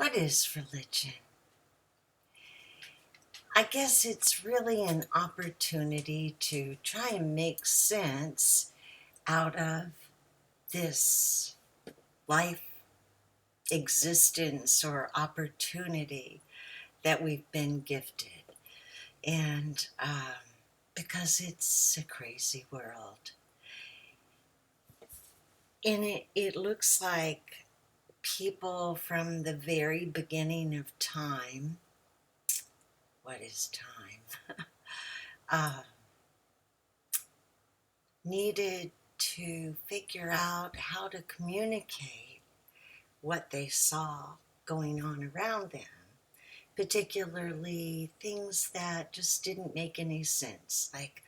What is religion? I guess it's really an opportunity to try and make sense out of this life existence or opportunity that we've been gifted. And because it's a crazy world. And it looks like people from the very beginning of time, what is time? uh, needed to figure out how to communicate what they saw going on around them, particularly things that just didn't make any sense, like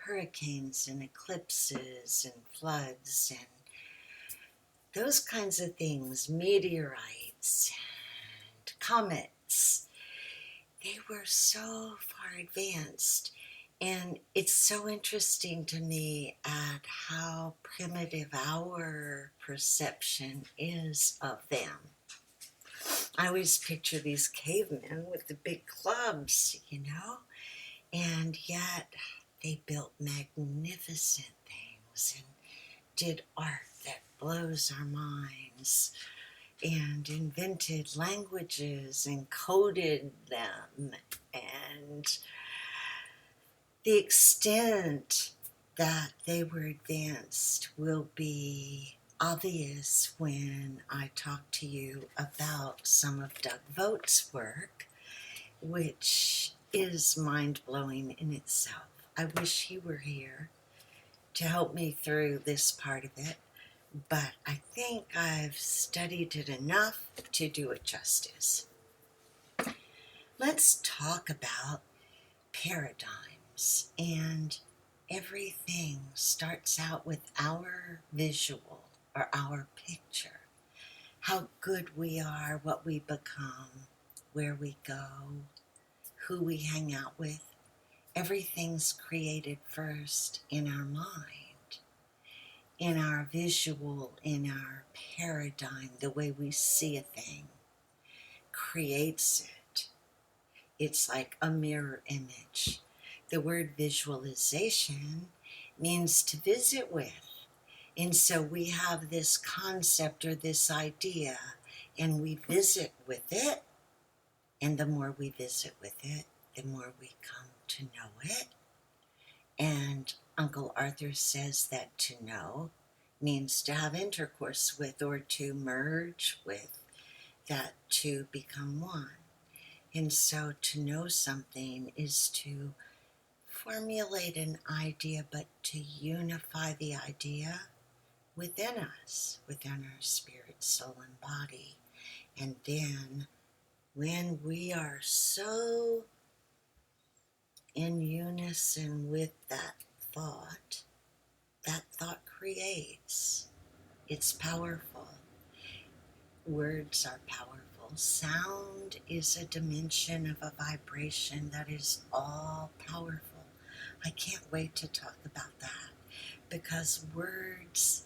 hurricanes and eclipses and floods and those kinds of things, meteorites and comets. They were so far advanced. And it's so interesting to me at how primitive our perception is of them. I always picture these cavemen with the big clubs, and yet they built magnificent things and did art that blows our minds and invented languages and coded them. And the extent that they were advanced will be obvious when I talk to you about some of Doug Vogt's work, which is mind-blowing in itself. I wish he were here to help me through this part of it, but I think I've studied it enough to do it justice. Let's talk about paradigms, and everything starts out with our visual or our picture. How good we are, what we become, where we go, who we hang out with. Everything's created first in our mind, in our visual, in our paradigm. The way we see a thing creates it. It's like a mirror image. The word visualization means to visit with. And so we have this concept or this idea, and we visit with it. And the more we visit with it, the more we come to know it. And Uncle Arthur says that to know means to have intercourse with or to merge with, that to become one. And so to know something is to formulate an idea, but to unify the idea within us, within our spirit, soul, and body. And then when we are so in unison with that thought creates. It's powerful. Words are powerful. Sound is a dimension of a vibration that is all powerful. I can't wait to talk about that, because words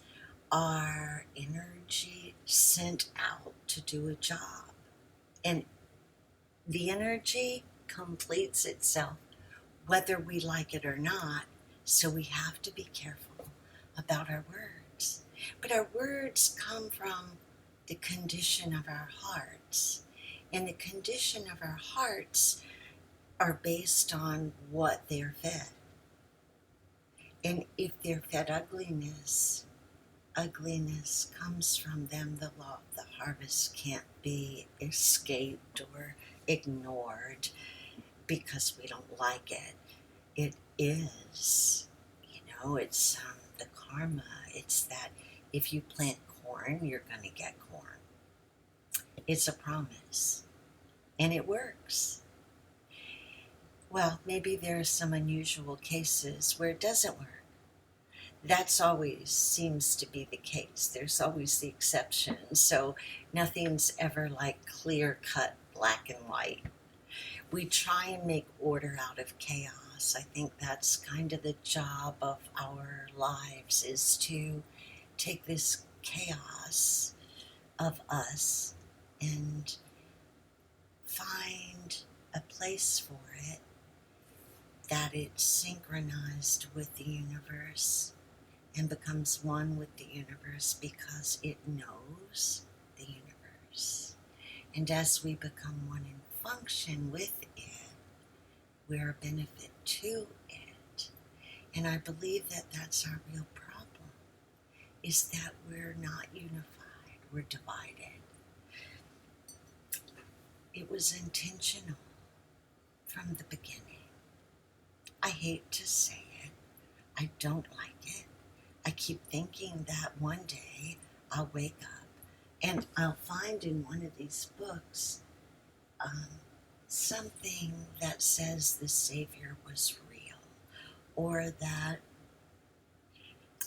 are energy sent out to do a job. And the energy completes itself whether we like it or not. So we have to be careful about our words. But our words come from the condition of our hearts. And the condition of our hearts are based on what they're fed. And if they're fed ugliness, ugliness comes from them. The law of the harvest can't be escaped or ignored because we don't like it. It is, it's the karma. It's that if you plant corn, you're going to get corn. It's a promise, and it works. Well, maybe there are some unusual cases where it doesn't work. That's always seems to be the case. There's always the exception. So nothing's ever like clear-cut black and white. We try and make order out of chaos. I think that's kind of the job of our lives, is to take this chaos of us and find a place for it, that it's synchronized with the universe and becomes one with the universe because it knows the universe. And as we become one and function with it, we're a benefit to it. And I believe that that's our real problem, is that we're not unified, we're divided. It was intentional from the beginning. I hate to say it. I don't like it. I keep thinking that one day I'll wake up and I'll find in one of these books something that says the Savior was real, or that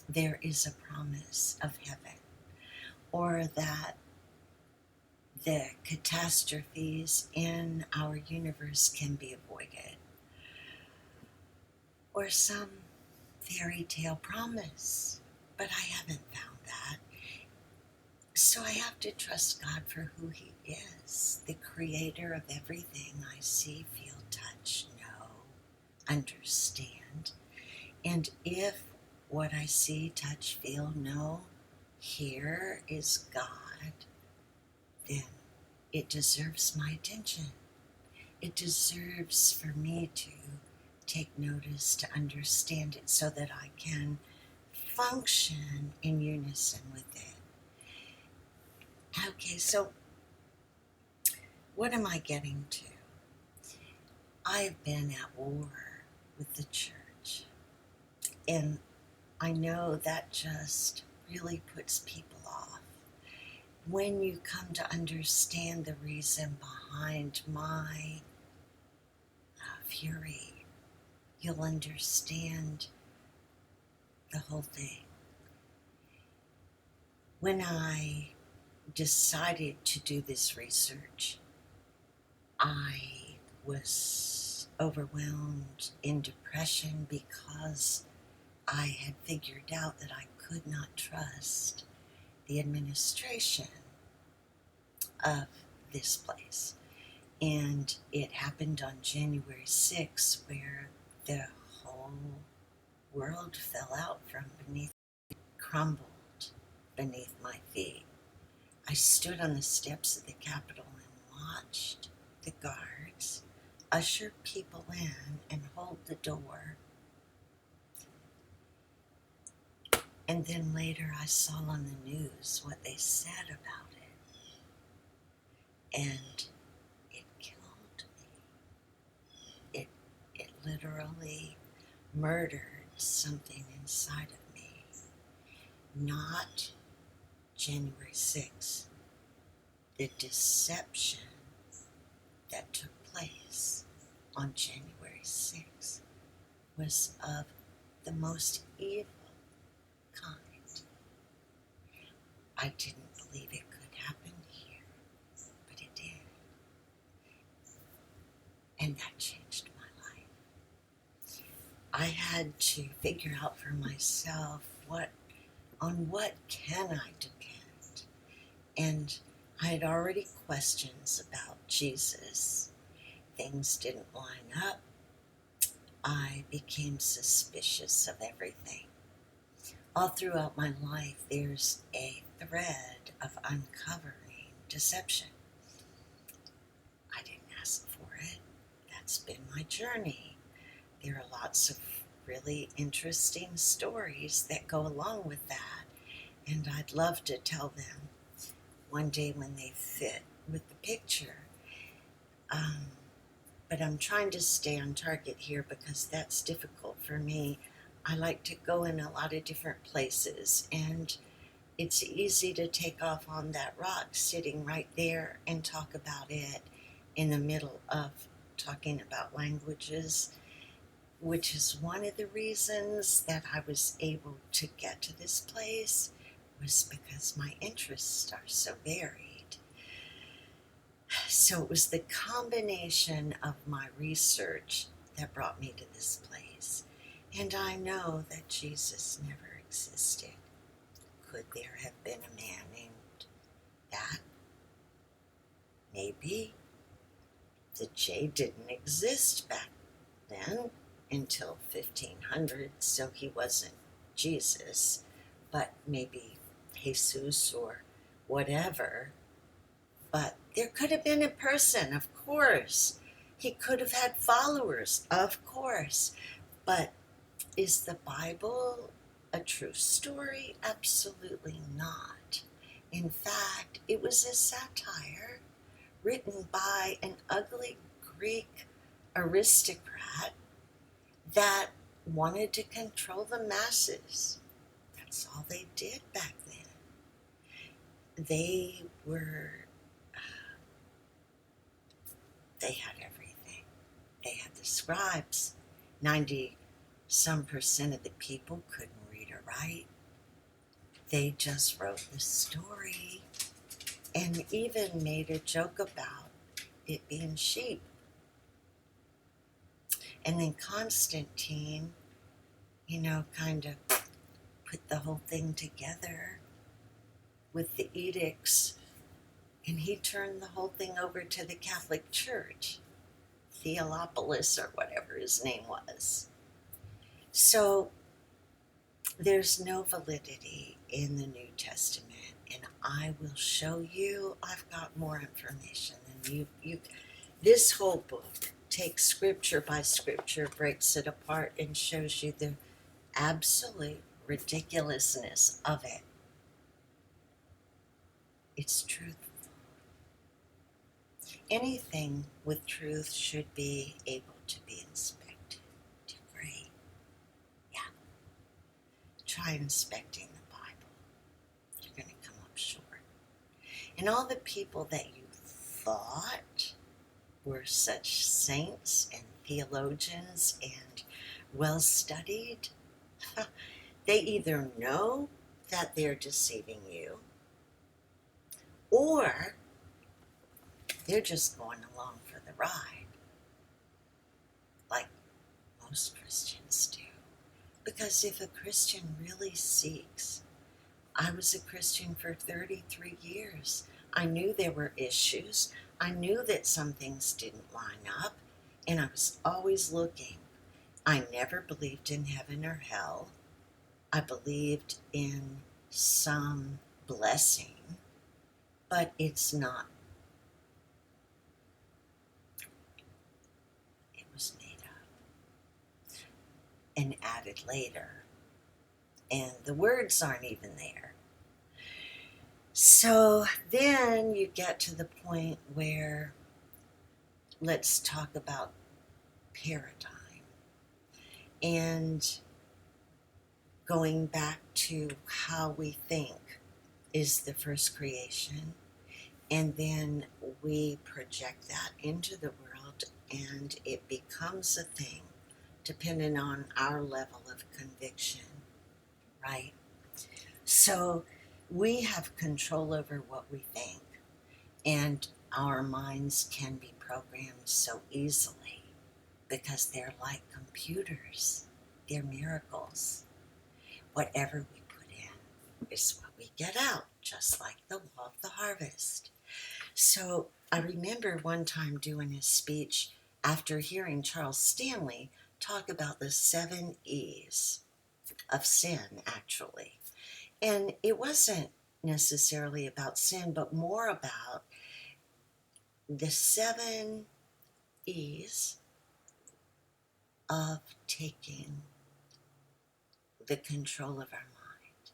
there is a promise of heaven, or that the catastrophes in our universe can be avoided, or some fairy tale promise. But I haven't found that. So I have to trust God for who He is, the creator of everything I see, feel, touch, know, understand. And if what I see, touch, feel, know, hear is God, then it deserves my attention. It deserves for me to take notice, to understand it so that I can function in unison with it. Okay, so what am I getting to? I've been at war with the church, and I know that just really puts people off. When you come to understand the reason behind my fury, you'll understand the whole thing. When I decided to do this research, I was overwhelmed in depression because I had figured out that I could not trust the administration of this place. And it happened on January 6th, where the whole world fell out from beneath, crumbled beneath my feet. I stood on the steps of the Capitol and watched the guards usher people in and hold the door. And then later I saw on the news what they said about it. And it killed me. It literally murdered something inside of me. Not January 6th. The deception that took place on January 6th was of the most evil kind. I didn't believe it could happen here, but it did. And that changed my life. I had to figure out for myself on what can I depend. And I had already questions about Jesus. Things didn't line up. I became suspicious of everything. All throughout my life, there's a thread of uncovering deception. I didn't ask for it. That's been my journey. There are lots of really interesting stories that go along with that, and I'd love to tell them one day when they fit with the picture. But I'm trying to stay on target here because that's difficult for me. I like to go in a lot of different places, and it's easy to take off on that rock sitting right there and talk about it in the middle of talking about languages, which is one of the reasons that I was able to get to this place, was because my interests are so varied. So it was the combination of my research that brought me to this place. And I know that Jesus never existed. Could there have been a man named that? Maybe. The J didn't exist back then until 1500, so he wasn't Jesus, but maybe Jesus or whatever. But there could have been a person, of course. He could have had followers, of course. But is the Bible a true story? Absolutely not. In fact, it was a satire written by an ugly Greek aristocrat that wanted to control the masses. That's all they did back then. They had everything. They had the scribes. 90 some percent of the people couldn't read or write. They just wrote the story and even made a joke about it being sheep. And then Constantine, kind of put the whole thing together with the edicts, and he turned the whole thing over to the Catholic Church, Theophilus or whatever his name was. So there's no validity in the New Testament, and I will show you. I've got more information than you. This whole book takes scripture by scripture, breaks it apart, and shows you the absolute ridiculousness of it. It's truthful. Anything with truth should be able to be inspected. Great. Yeah. Try inspecting the Bible. You're going to come up short. And all the people that you thought were such saints and theologians and well-studied, they either know that they're deceiving you, or they're just going along for the ride, like most Christians do. Because if a Christian really seeks, I was a Christian for 33 years. I knew there were issues. I knew that some things didn't line up, and I was always looking. I never believed in heaven or hell. I believed in some blessing, but it's not. It was made up and added later, and the words aren't even there. So then you get to the point where let's talk about paradigm and going back to how we think is the first creation, and then we project that into the world and it becomes a thing depending on our level of conviction, right? So we have control over what we think, and our minds can be programmed so easily because they're like computers. They're miracles. Whatever we put in is what we get out, just like the law of the harvest. So I remember one time doing a speech after hearing Charles Stanley talk about the 7 E's of sin, actually. And it wasn't necessarily about sin, but more about the 7 E's of taking the control of our mind.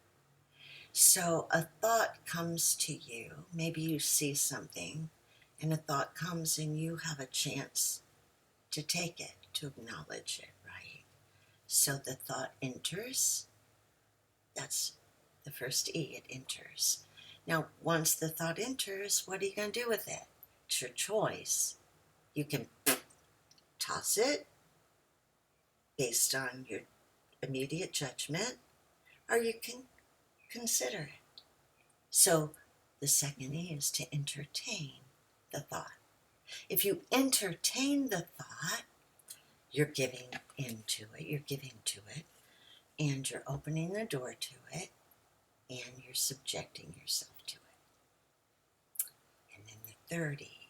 So a thought comes to you, maybe you see something, and a thought comes and you have a chance to take it, to acknowledge it, right? So the thought enters. That's the first E, it enters. Now, once the thought enters, what are you going to do with it? It's your choice. You can toss it based on your immediate judgment, or you can consider it. So the second E is to entertain the thought. If you entertain the thought, you're giving into it, you're giving to it, and you're opening the door to it, and you're subjecting yourself to it. And then the third E,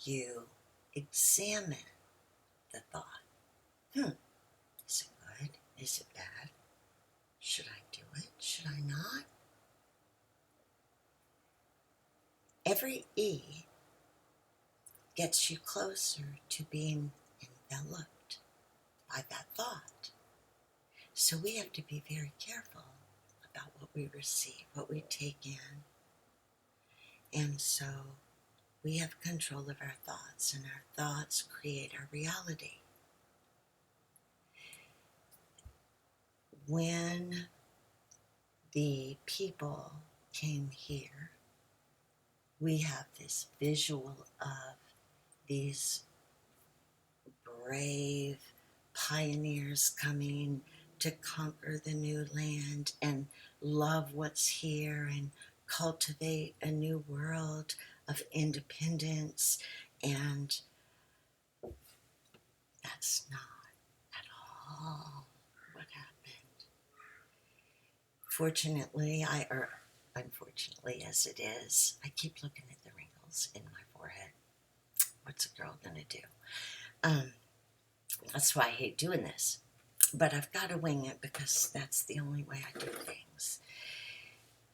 you examine the thought. Is it good? Is it bad? Should I do it? Should I not? Every E gets you closer to being enveloped by that thought. So we have to be very careful about what we receive, what we take in. And so we have control of our thoughts, and our thoughts create our reality. When the people came here, we have this visual of these brave pioneers coming to conquer the new land and love what's here and cultivate a new world of independence. And that's not at all what happened. Fortunately, or unfortunately as it is, I keep looking at the wrinkles in my forehead. What's a girl gonna do? That's why I hate doing this. But I've got to wing it because that's the only way I do things.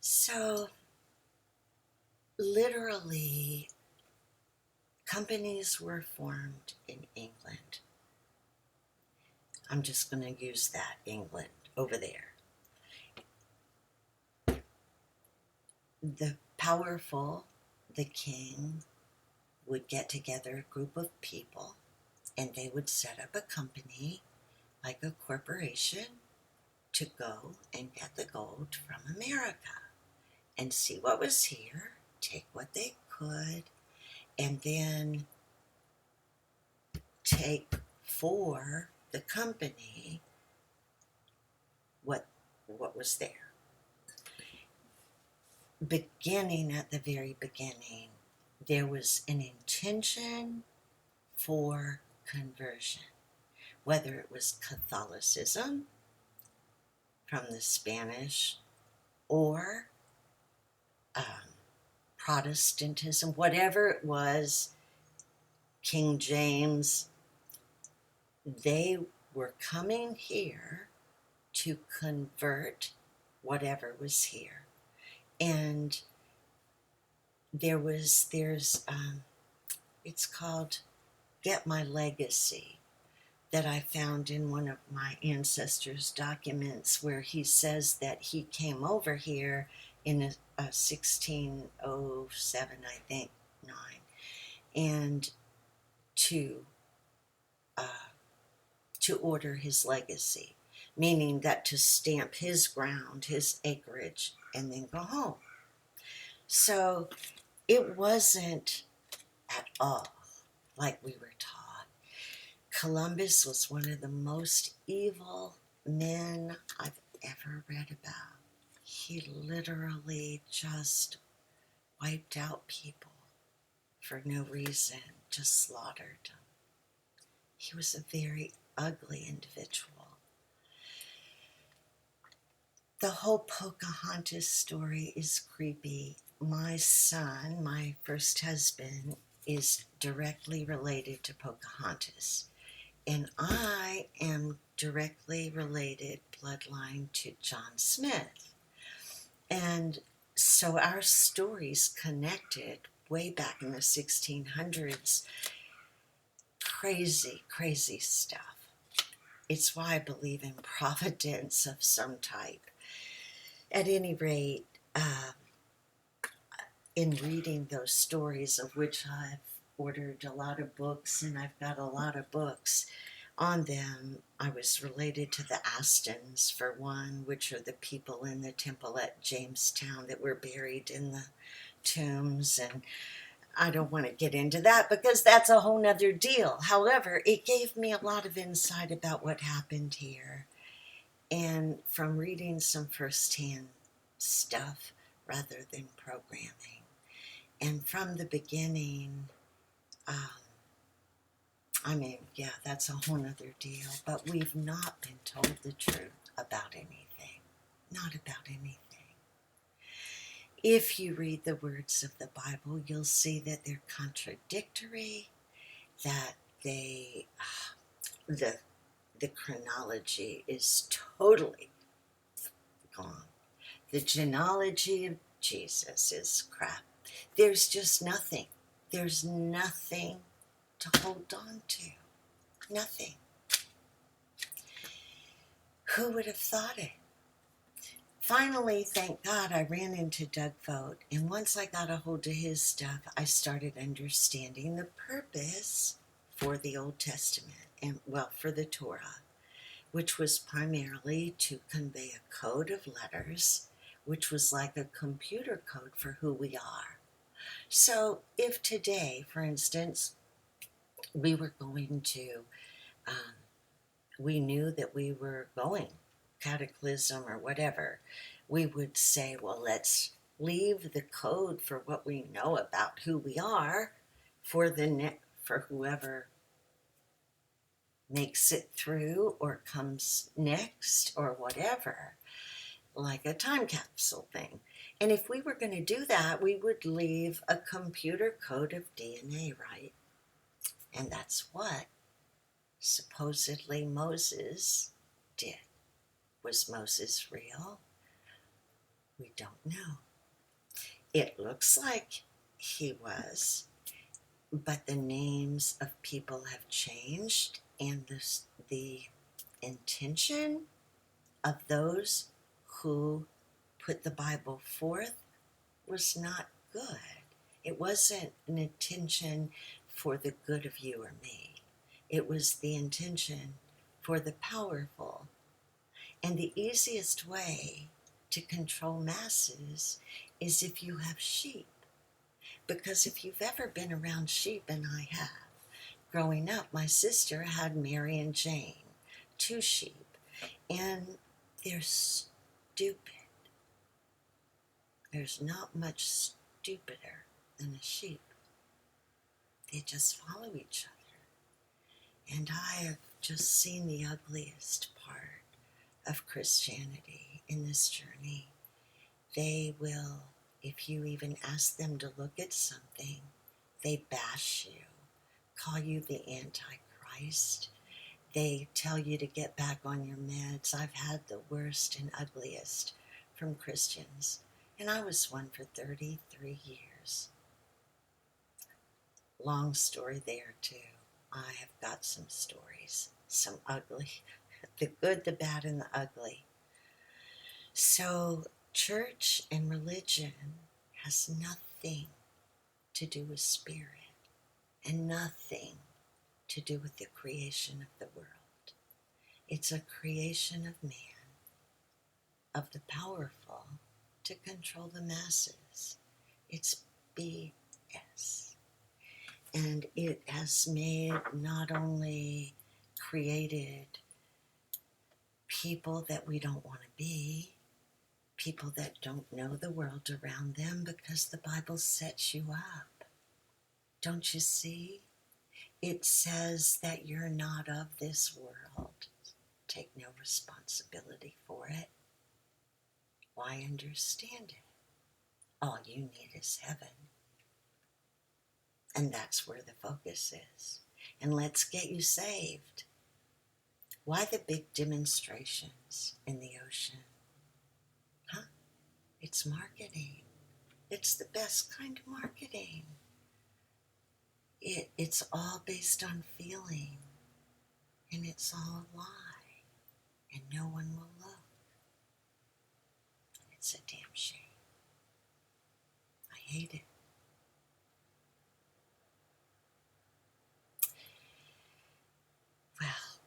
So, literally, companies were formed in England. I'm just going to use that, England, over there. The powerful, the king, would get together a group of people and they would set up a company like a corporation to go and get the gold from America and see what was here, take what they could, and then take for the company what was there. Beginning at the very beginning, there was an intention for conversion, whether it was Catholicism from the Spanish or Protestantism, whatever it was, King James, they were coming here to convert whatever was here. And there's it's called Get My Legacy, that I found in one of my ancestors' documents, where he says that he came over here in a 1607, I think, 9, and to order his legacy, meaning that to stamp his ground, his acreage, and then go home. So it wasn't at all like we were taught. Columbus was one of the most evil men I've ever read about. He literally just wiped out people for no reason, just slaughtered them. He was a very ugly individual. The whole Pocahontas story is creepy. My son, my first husband, is directly related to Pocahontas. And I am directly related bloodline to John Smith. And so our stories connected way back in the 1600s. Crazy, crazy stuff. It's why I believe in providence of some type. At any rate, in reading those stories, of which I've ordered a lot of books, and I've got a lot of books on them, I was related to the Astons, for one, which are the people in the temple at Jamestown that were buried in the tombs, and I don't want to get into that because that's a whole nother deal. However, it gave me a lot of insight about what happened here. And from reading some firsthand stuff rather than programming. And from the beginning, that's a whole nother deal. But we've not been told the truth about anything. Not about anything. If you read the words of the Bible, you'll see that they're contradictory, that the the chronology is totally gone. The genealogy of Jesus is crap. There's just nothing. There's nothing to hold on to. Nothing. Who would have thought it? Finally, thank God, I ran into Doug Vogt, and once I got a hold of his stuff, I started understanding the purpose for the Old Testament, and well, for the Torah, which was primarily to convey a code of letters, which was like a computer code for who we are. So if today, for instance, we were going to, we knew that we were going cataclysm or whatever, we would say, well, let's leave the code for what we know about who we are for for whoever makes it through or comes next or whatever, like a time capsule thing. And if we were going to do that, we would leave a computer code of DNA, right? And that's what supposedly Moses did. Was Moses real? We don't know. It looks like he was, but the names of people have changed, and the intention of those who put the Bible forth was not good. It wasn't an intention for the good of you or me. It was the intention for the powerful. And the easiest way to control masses is if you have sheep. Because if you've ever been around sheep, and I have, growing up, my sister had Mary and Jane, 2 sheep, and they're stupid. There's not much stupider than a sheep. They just follow each other. And I have just seen the ugliest part of Christianity in this journey. They will, if you even ask them to look at something, they bash you, call you the Antichrist. They tell you to get back on your meds. I've had the worst and ugliest from Christians, and I was one for 33 years. Long story there, too. I have got some stories, some ugly, the good, the bad, and the ugly. So church and religion has nothing to do with spirit and nothing to do with the creation of the world. It's a creation of man, of the powerful, to control the masses. It's BS. And it has made, not only created people that we don't want to be, people that don't know the world around them, because the Bible sets you up. Don't you see? It says that you're not of this world. Take no responsibility for it. Why understand it? All you need is heaven. And that's where the focus is. And let's get you saved. Why the big demonstrations in the ocean? Huh? It's marketing. It's the best kind of marketing. It's all based on feeling. And it's all a lie. And no one will look. It's a damn shame. I hate it. Well,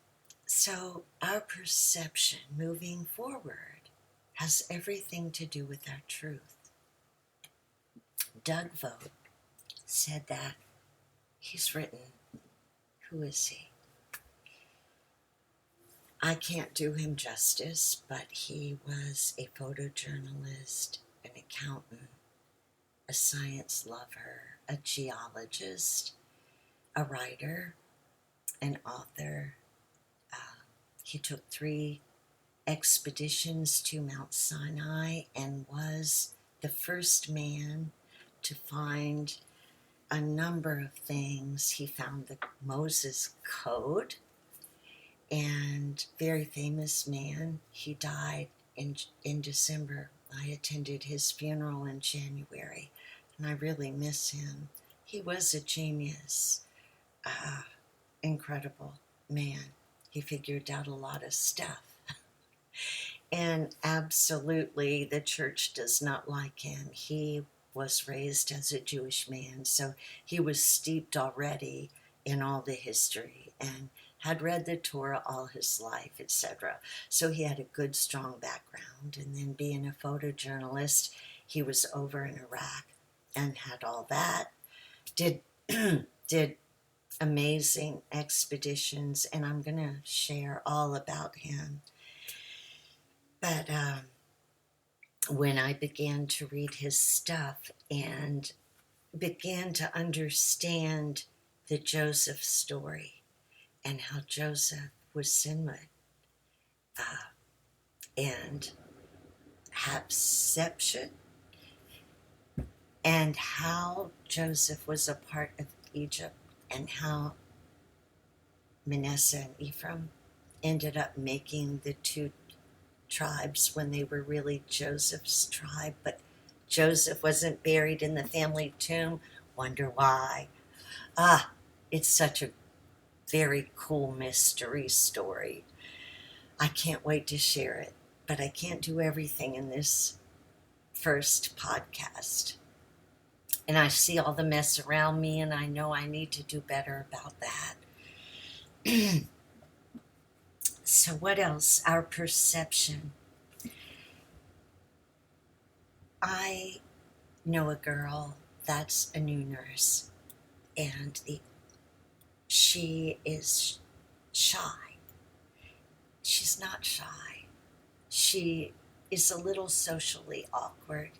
so our perception moving forward has everything to do with our truth. Doug Vogt said that he's written, who is he? I can't do him justice, but he was a photojournalist, an accountant, a science lover, a geologist, a writer, an author. He took 3 expeditions to Mount Sinai and was the first man to find a number of things. He found the Moses Code, and very famous man. He died in December. I attended his funeral in January, and I really miss him. He was a genius, incredible man. He figured out a lot of stuff. And absolutely, the church does not like him. He was raised as a Jewish man, so he was steeped already in all the history and had read the Torah all his life, etc. So he had a good, strong background. And then being a photojournalist, he was over in Iraq and had all that. Did did amazing expeditions, and I'm going to share all about him. But when I began to read his stuff and began to understand the Joseph story and how Joseph was sinless and Hatshepsut, and how Joseph was a part of Egypt, and how Manasseh and Ephraim ended up making the two tribes when they were really Joseph's tribe, but Joseph wasn't buried in the family tomb. Wonder why? It's such a very cool mystery story. I can't wait to share it, but I can't do everything in this first podcast. And I see all the mess around me, and I know I need to do better about that. So what else? Our perception. I know a girl that's a new nurse, and she is shy. She's not shy. She is a little socially awkward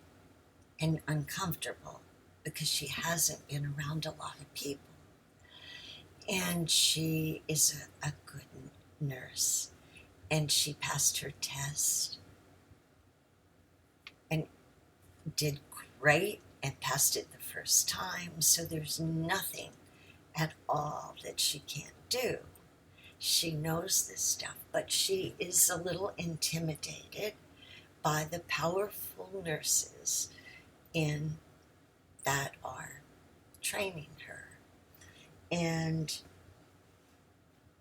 and uncomfortable because she hasn't been around a lot of people. And she is a good nurse, and she passed her test and did great and passed it the first time. So there's nothing at all that she can't do. She knows this stuff, but she is a little intimidated by the powerful nurses that are training her. And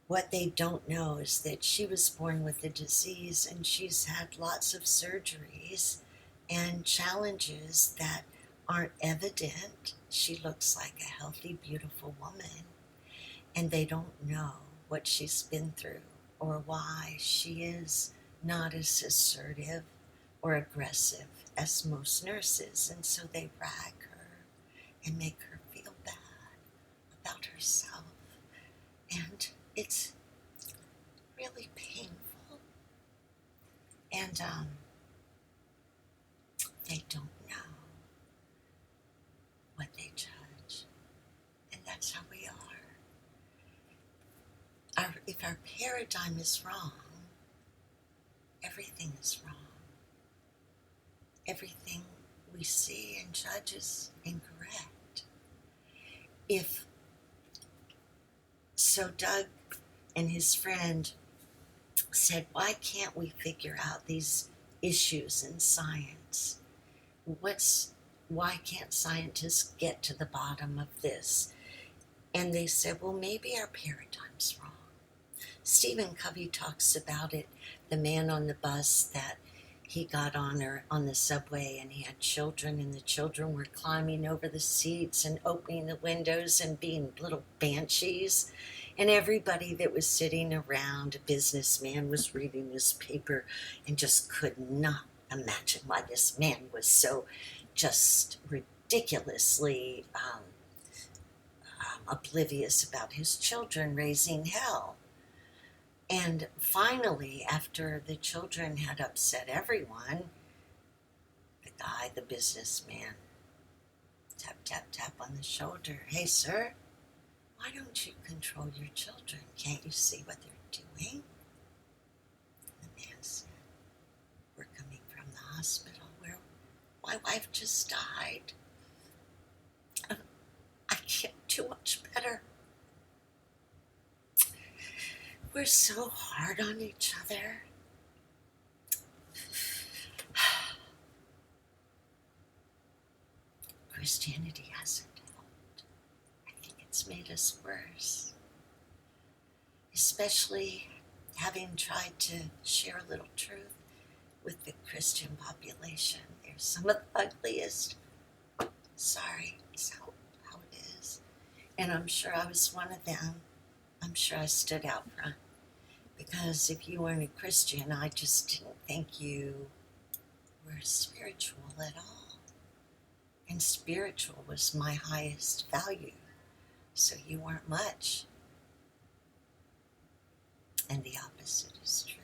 what they don't know is that she was born with a disease, and she's had lots of surgeries and challenges that aren't evident. She looks like a healthy, beautiful woman, and they don't know what she's been through or why she is not as assertive or aggressive as most nurses. And so they rag her and make her feel bad about herself. And it's really painful. And they don't know what they judge. And that's how we are. If our paradigm is wrong, everything is wrong. Everything we see and judge is incorrect. So Doug and his friend said, why can't we figure out these issues in science? Why can't scientists get to the bottom of this? And they said, well, maybe our paradigm's wrong. Stephen Covey talks about it, the man on the bus that he got on the subway, and he had children, and the children were climbing over the seats and opening the windows and being little banshees. And everybody that was sitting around, a businessman, was reading this paper and just could not imagine why this man was so just ridiculously oblivious about his children raising hell. And finally, after the children had upset everyone, the businessman, tap, tap, tap on the shoulder. Hey, sir, why don't you control your children? Can't you see what they're doing? And the man said, we're coming from the hospital where my wife just died. I too much better. We're so hard on each other. Christianity hasn't helped. I think it's made us worse. Especially having tried to share a little truth with the Christian population. They're some of the ugliest. Sorry, it's how it is. And I'm sure I was one of them. I'm sure I stood out front. Because if you weren't a Christian, I just didn't think you were spiritual at all. And spiritual was my highest value. So you weren't much. And the opposite is true.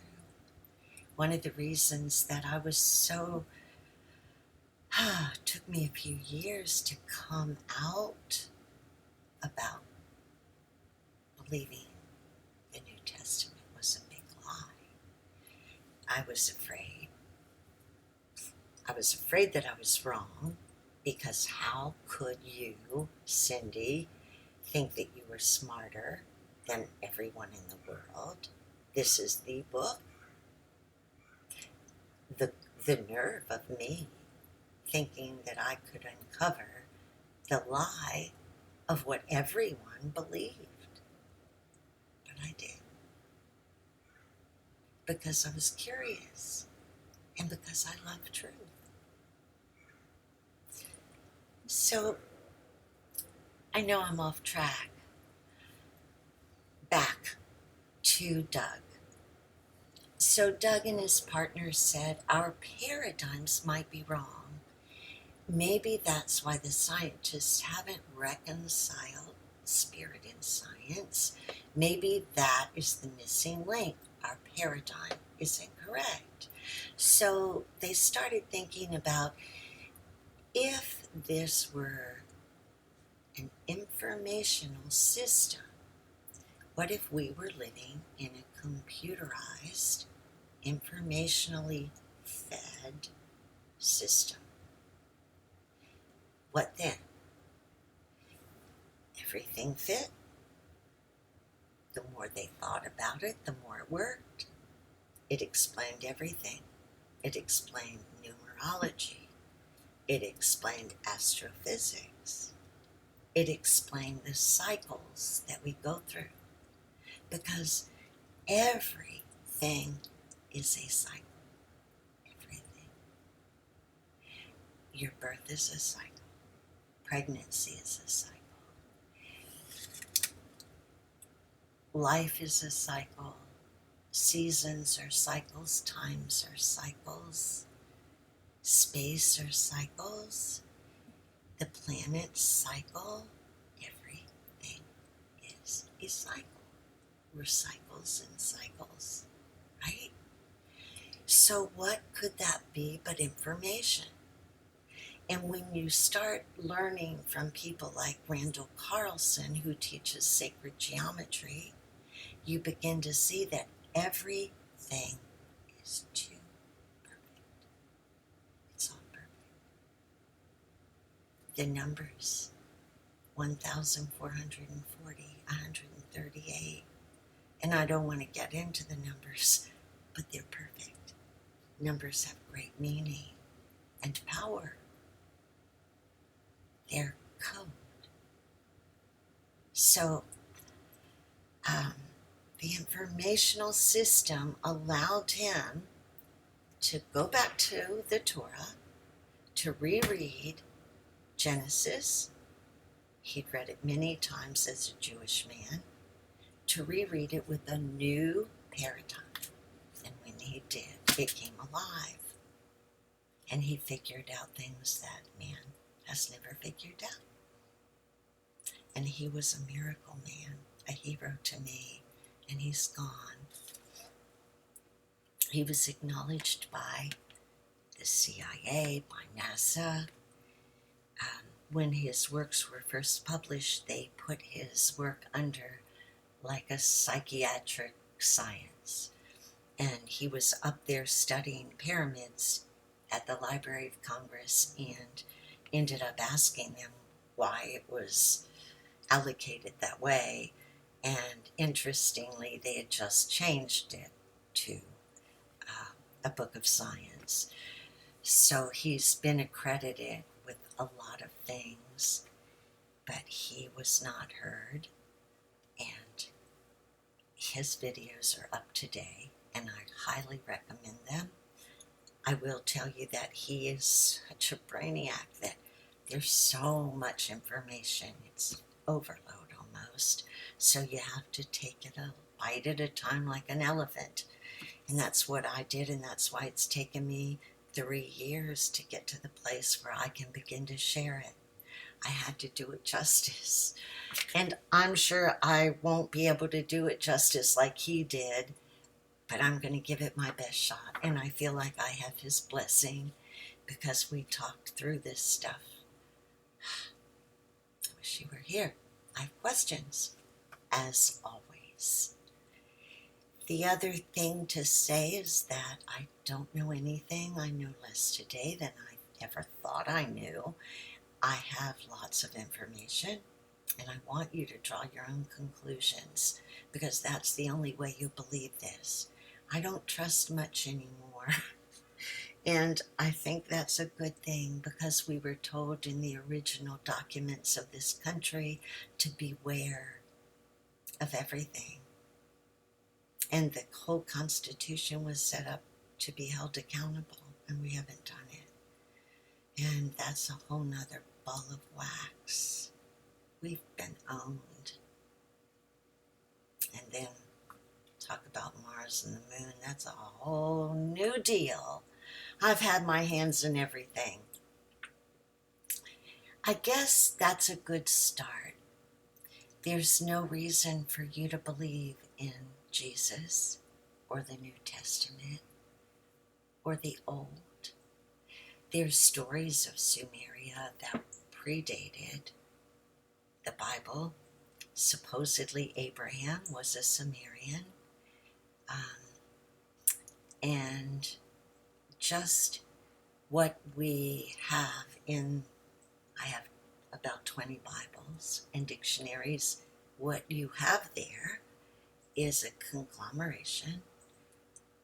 One of the reasons that I was so, took me a few years to come out about believing the New Testament was a big lie. I was afraid. I was afraid that I was wrong, because how could you, Cindy, think that you were smarter than everyone in the world? This is the book. The nerve of me thinking that I could uncover the lie of what everyone believed. But I did. Because I was curious and because I love truth. So, I know I'm off track. Back to Doug. So Doug and his partner said, our paradigms might be wrong. Maybe that's why the scientists haven't reconciled spirit and science. Maybe that is the missing link. Our paradigm is incorrect. So they started thinking about, if this were an informational system, what if we were living in a computerized, informationally fed system? What then? Everything fit. The more they thought about it, the more it worked. It explained everything. It explained numerology. It explained astrophysics. It explained the cycles that we go through. Because everything is a cycle. Everything. Your birth is a cycle. Pregnancy is a cycle. Life is a cycle. Seasons are cycles. Times are cycles. Space are cycles. The planets cycle. Everything is a cycle. We're cycles and cycles, right? So what could that be but information? And when you start learning from people like Randall Carlson, who teaches sacred geometry, you begin to see that everything is too perfect. It's all perfect. The numbers, 1,440, 138. And I don't want to get into the numbers, but they're perfect. Numbers have great meaning and power. They're code. So, the informational system allowed him to go back to the Torah, to reread Genesis. He'd read it many times as a Jewish man, to reread it with a new paradigm. And when he did, it came alive. And he figured out things that man has never figured out. And he was a miracle man, a hero to me, and he's gone. He was acknowledged by the CIA, by NASA. When his works were first published, they put his work under like a psychiatric science. And he was up there studying pyramids at the Library of Congress and ended up asking them why it was allocated that way. And interestingly, they had just changed it to a book of science. So he's been accredited with a lot of things, but he was not heard. And his videos are up today, and I highly recommend them. I will tell you that he is such a brainiac that there's so much information. It's overload almost. So you have to take it a bite at a time like an elephant. And that's what I did, and that's why it's taken me 3 years to get to the place where I can begin to share it. I had to do it justice. And I'm sure I won't be able to do it justice like he did, but I'm going to give it my best shot. And I feel like I have his blessing because we talked through this stuff. I wish you were here. I have questions, as always. The other thing to say is that I don't know anything. I know less today than I ever thought I knew. I have lots of information, and I want you to draw your own conclusions, because that's the only way you believe this. I don't trust much anymore. And I think that's a good thing, because we were told in the original documents of this country to beware of everything. And the whole Constitution was set up to be held accountable, and we haven't done it. And that's a whole nother ball of wax. We've been owned. And then talk about Mars and the moon. That's a whole new deal. I've had my hands in everything. I guess that's a good start. There's no reason for you to believe in Jesus or the New Testament or the Old. There's stories of Sumeria that predated the Bible. Supposedly Abraham was a Sumerian. And just what we have in, I have about 20 Bibles and dictionaries. What you have there is a conglomeration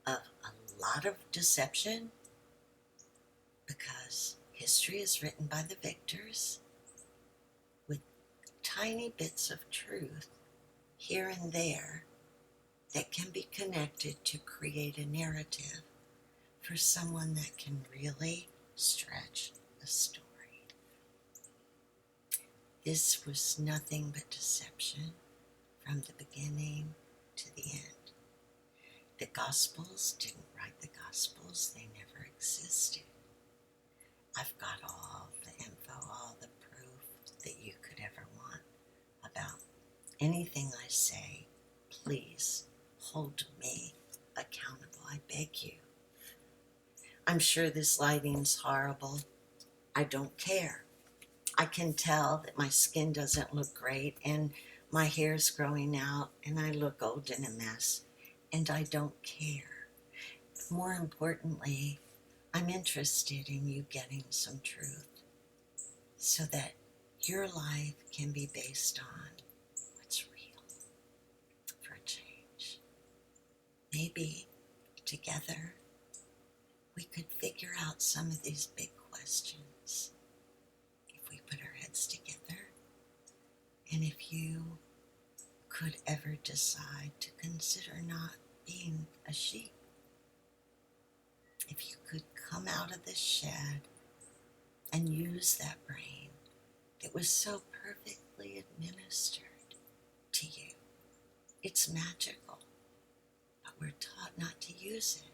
of a lot of deception, because history is written by the victors with tiny bits of truth here and there that can be connected to create a narrative for someone that can really stretch a story. This was nothing but deception from the beginning to the end. The Gospels didn't write the Gospels. They never existed. I've got all the info, all the proof that you could ever want about anything I say. Please hold me accountable. I beg you. I'm sure this lighting's horrible. I don't care. I can tell that my skin doesn't look great, and my hair's growing out, and I look old and a mess, and I don't care. More importantly, I'm interested in you getting some truth so that your life can be based on what's real for a change. Maybe together we could figure out some of these big questions if we put our heads together. And if you could ever decide to consider not being a sheep, if you could come out of this shed and use that brain that was so perfectly administered to you. It's magical, but we're taught not to use it.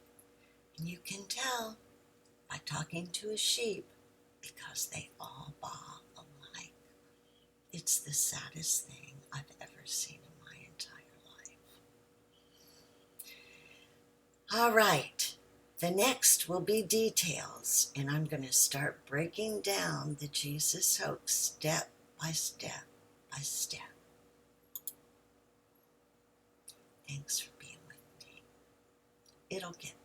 And you can tell by talking to a sheep, because they all baa alike. It's the saddest thing I've ever seen in my entire life. All right. The next will be details, and I'm going to start breaking down the Jesus hoax step by step by step. Thanks for being with me. It'll get